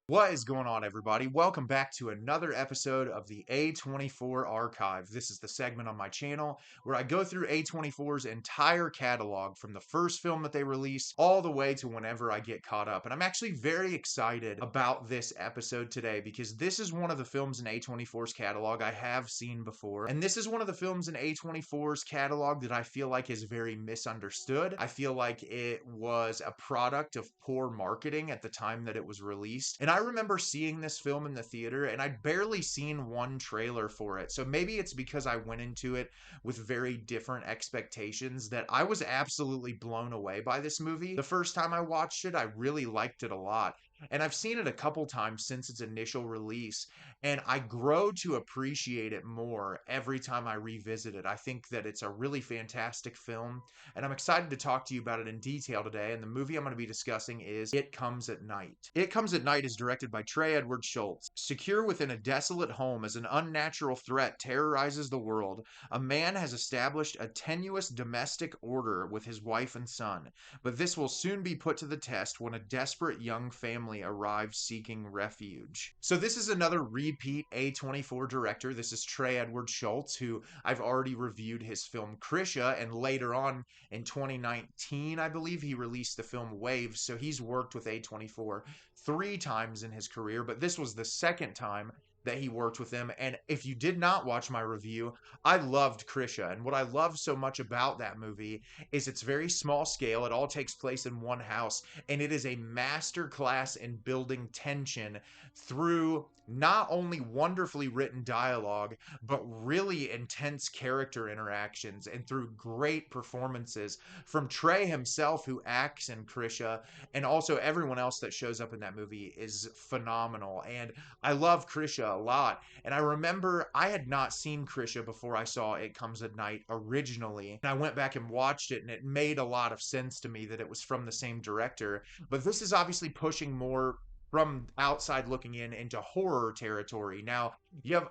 What is going on, everybody? Welcome back to another episode of the A24 Archive. This is the segment on my channel where I go through A24's entire catalog from the first film that they released all the way to whenever I get caught up. And I'm actually very excited about this episode today because this is one of the films in A24's catalog I have seen before. And this is one of the films in A24's catalog that I feel like is very misunderstood. I feel like it was a product of poor marketing at the time that it was released. And I remember seeing this film in the theater and I'd barely seen one trailer for it. So maybe it's because I went into it with very different expectations that I was absolutely blown away by this movie. The first time I watched it, I really liked it a lot. And I've seen it a couple times since its initial release, and I grow to appreciate it more every time I revisit it. I think that it's a really fantastic film, and I'm excited to talk to you about it in detail today. And the movie I'm going to be discussing is It Comes at Night. It Comes at Night is directed by Trey Edward Shults. Secure within a desolate home as an unnatural threat terrorizes the world, a man has established a tenuous domestic order with his wife and son. But this will soon be put to the test when a desperate young family arrives seeking refuge. So this is another repeat A24 director. This is Trey Edward Shults, who I've already reviewed his film Krisha, and later on in 2019, I believe, he released the film Waves. So he's worked with A24 three times in his career, but this was the second time that he worked with them. And if you did not watch my review, I loved Krisha. And what I love so much about that movie is it's very small scale. It all takes place in one house, and it is a master class in building tension through not only wonderfully written dialogue, but really intense character interactions and through great performances from Trey himself, who acts in Krisha, and also everyone else that shows up in that movie is phenomenal. And I love Krisha a lot. And I remember I had not seen Krisha before I saw It Comes at Night originally. And I went back and watched it, and it made a lot of sense to me that it was from the same director. But this is obviously pushing more from outside looking in into horror territory. Now,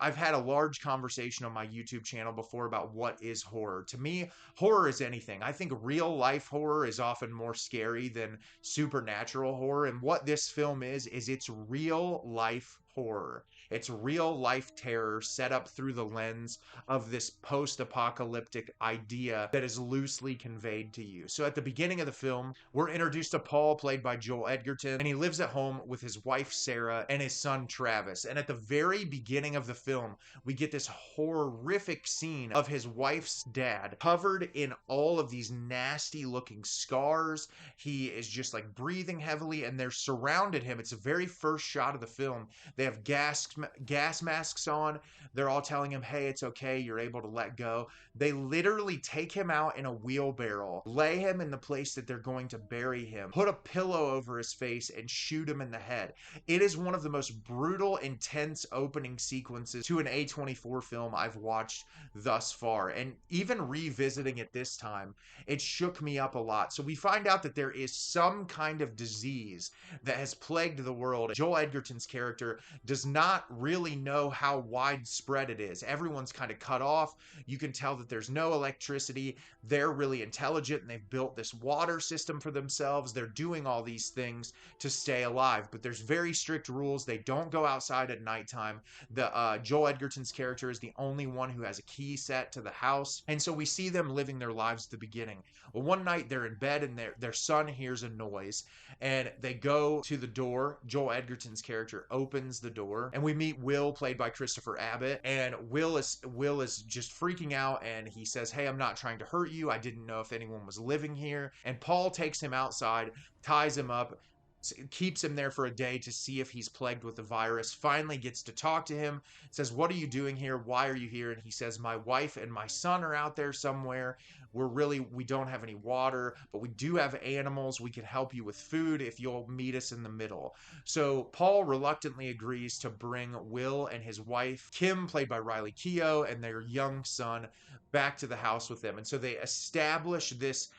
I've had a large conversation on my YouTube channel before about what is horror. To me, horror is anything. I think real life horror is often more scary than supernatural horror. And what this film is it's real life horror. It's real life terror set up through the lens of this post apocalyptic idea that is loosely conveyed to you. So at the beginning of the film, we're introduced to Paul, played by Joel Edgerton, and he lives at home with his wife Sarah and his son Travis. And at the very beginning of the film, we get this horrific scene of his wife's dad covered in all of these nasty looking scars. He is just like breathing heavily, and they're surrounded him. It's the very first shot of the film. They have gas masks on. They're all telling him, hey, it's okay, you're able to let go. They literally take him out in a wheelbarrow, lay him in the place that they're going to bury him, put a pillow over his face, and shoot him in the head. It is one of the most brutal, intense opening sequences to an A24 film I've watched thus far. And even revisiting it this time, it shook me up a lot. So we find out that there is some kind of disease that has plagued the world. Joel Edgerton's character does not really know how widespread it is. Everyone's kind of cut off. You can tell that there's no electricity. They're really intelligent, and they've built this water system for themselves. They're doing all these things to stay alive, but there's very strict rules. They don't go outside at nighttime. Joel Edgerton's character is the only one who has a key set to the house, and so we see them living their lives at the beginning. Well, one night they're in bed, and their son hears a noise, and they go to the door. Joel Edgerton's character opens the door, and we meet Will, played by Christopher Abbott. And Will is just freaking out, and he says, hey, I'm not trying to hurt you. I didn't know if anyone was living here. And Paul takes him outside, ties him up, keeps him there for a day to see if he's plagued with the virus, finally gets to talk to him, says, what are you doing here? Why are you here? And he says, my wife and my son are out there somewhere. We don't have any water, but we do have animals. We can help you with food if you'll meet us in the middle. So Paul reluctantly agrees to bring Will and his wife, Kim, played by Riley Keough, and their young son back to the house with them. And so they establish this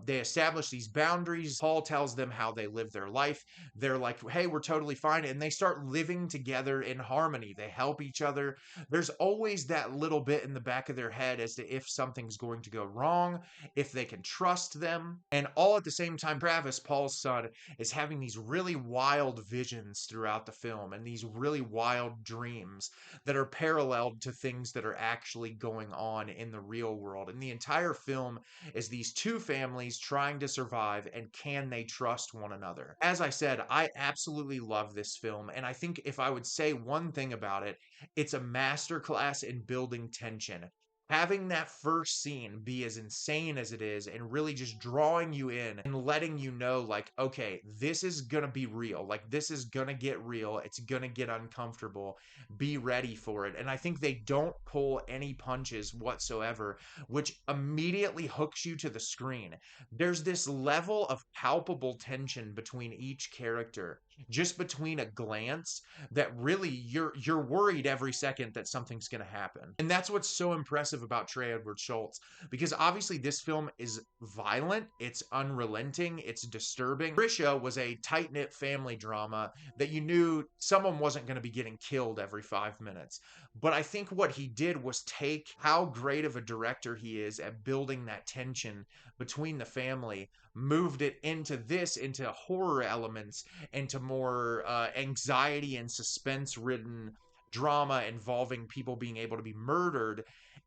They establish these boundaries. Paul tells them how they live their life. They're like, hey, we're totally fine. And they start living together in harmony. They help each other. There's always that little bit in the back of their head as to if something's going to go wrong, if they can trust them. And all at the same time, Travis, Paul's son, is having these really wild visions throughout the film and these really wild dreams that are paralleled to things that are actually going on in the real world. And the entire film is these two families trying to survive, and can they trust one another? As I said, I absolutely love this film, and I think if I would say one thing about it, it's a masterclass in building tension. Having that first scene be as insane as it is and really just drawing you in and letting you know, like, okay, this is gonna be real. Like, this is gonna get real. It's gonna get uncomfortable. Be ready for it. And I think they don't pull any punches whatsoever, which immediately hooks you to the screen. There's this level of palpable tension between each character, just between a glance, that really you're worried every second that something's going to happen. And that's what's so impressive about Trey Edward Shults, because obviously this film is violent, it's unrelenting, it's disturbing. Trisha was a tight-knit family drama that you knew someone wasn't going to be getting killed every 5 minutes. But I think what he did was take how great of a director he is at building that tension between the family, moved it into horror elements, into more anxiety and suspense ridden drama involving people being able to be murdered,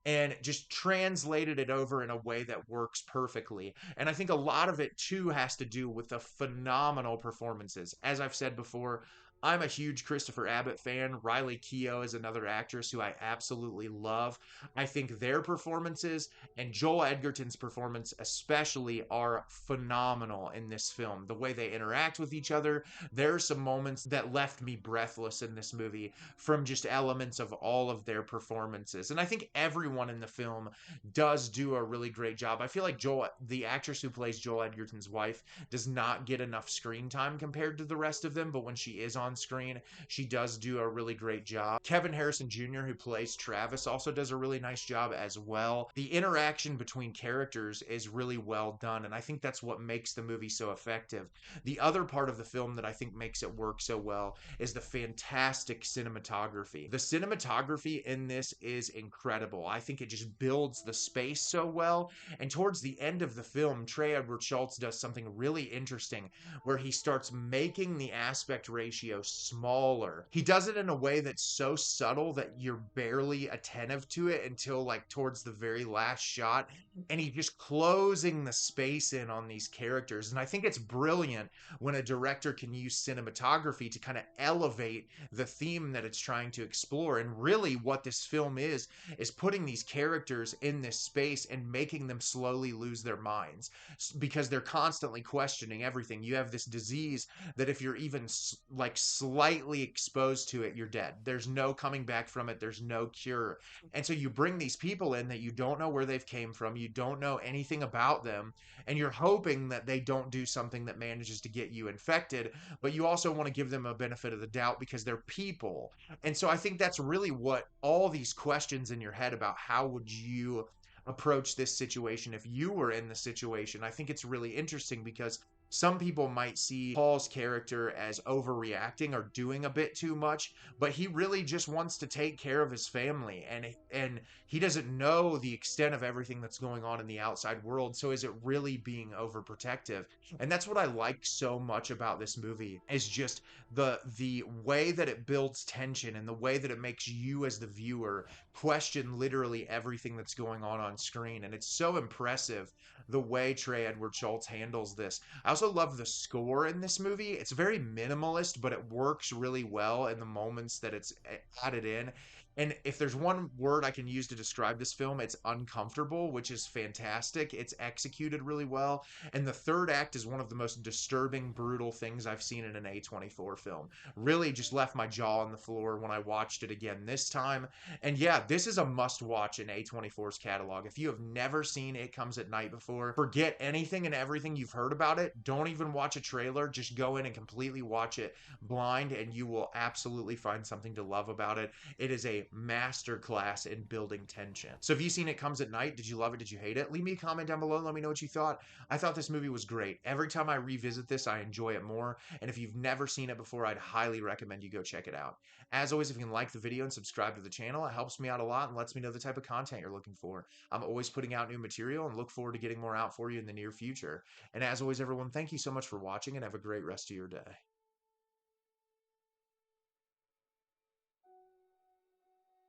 and just translated it over in a way that works perfectly. And I think a lot of it too has to do with the phenomenal performances. As I've said before, I'm a huge Christopher Abbott fan. Riley Keough is another actress who I absolutely love. I think their performances and Joel Edgerton's performance especially are phenomenal in this film. The way they interact with each other, there are some moments that left me breathless in this movie from just elements of all of their performances. And I think everyone in the film does do a really great job. I feel like the actress who plays Joel Edgerton's wife, does not get enough screen time compared to the rest of them, but when she is on screen, she does do a really great job. Kelvin Harrison Jr., who plays Travis, also does a really nice job as well. The interaction between characters is really well done, and I think that's what makes the movie so effective. The other part of the film that I think makes it work so well is the fantastic cinematography. The cinematography in this is incredible. I think it just builds the space so well, and towards the end of the film, Trey Edward Shults does something really interesting where he starts making the aspect ratio smaller. He does it in a way that's so subtle that you're barely attentive to it until like towards the very last shot, and he's just closing the space in on these characters. And I think it's brilliant when a director can use cinematography to kind of elevate the theme that it's trying to explore. And really what this film is putting these characters in this space and making them slowly lose their minds because they're constantly questioning everything. You have this disease that if you're even like slightly exposed to it, you're dead. There's no coming back from it. There's no cure. And so you bring these people in that you don't know where they've came from. You don't know anything about them. And you're hoping that they don't do something that manages to get you infected. But you also want to give them a benefit of the doubt because they're people. And so I think that's really what all these questions in your head about how would you approach this situation if you were in the situation. I think it's really interesting because some people might see Paul's character as overreacting or doing a bit too much, but he really just wants to take care of his family, and he doesn't know the extent of everything that's going on in the outside world. So is it really being overprotective? And that's what I like so much about this movie, is just the way that it builds tension and the way that it makes you as the viewer question literally everything that's going on screen. And it's so impressive the way Trey Edward Shults handles this. I also love the score in this movie. It's very minimalist, but it works really well in the moments that it's added in. And if there's one word I can use to describe this film, it's uncomfortable, which is fantastic. It's executed really well. And the third act is one of the most disturbing, brutal things I've seen in an A24 film. Really just left my jaw on the floor when I watched it again this time. And yeah, this is a must-watch in A24's catalog. If you have never seen It Comes at Night before, forget anything and everything you've heard about it. Don't even watch a trailer. Just go in and completely watch it blind, and you will absolutely find something to love about it. It is a a master class in building tension. So if you've seen It Comes at Night, did you love it? Did you hate it? Leave me a comment down below. Let me know what you thought. I thought this movie was great. Every time I revisit this, I enjoy it more. And if you've never seen it before, I'd highly recommend you go check it out. As always, if you can like the video and subscribe to the channel, it helps me out a lot and lets me know the type of content you're looking for. I'm always putting out new material and look forward to getting more out for you in the near future. And as always, everyone, thank you so much for watching and have a great rest of your day.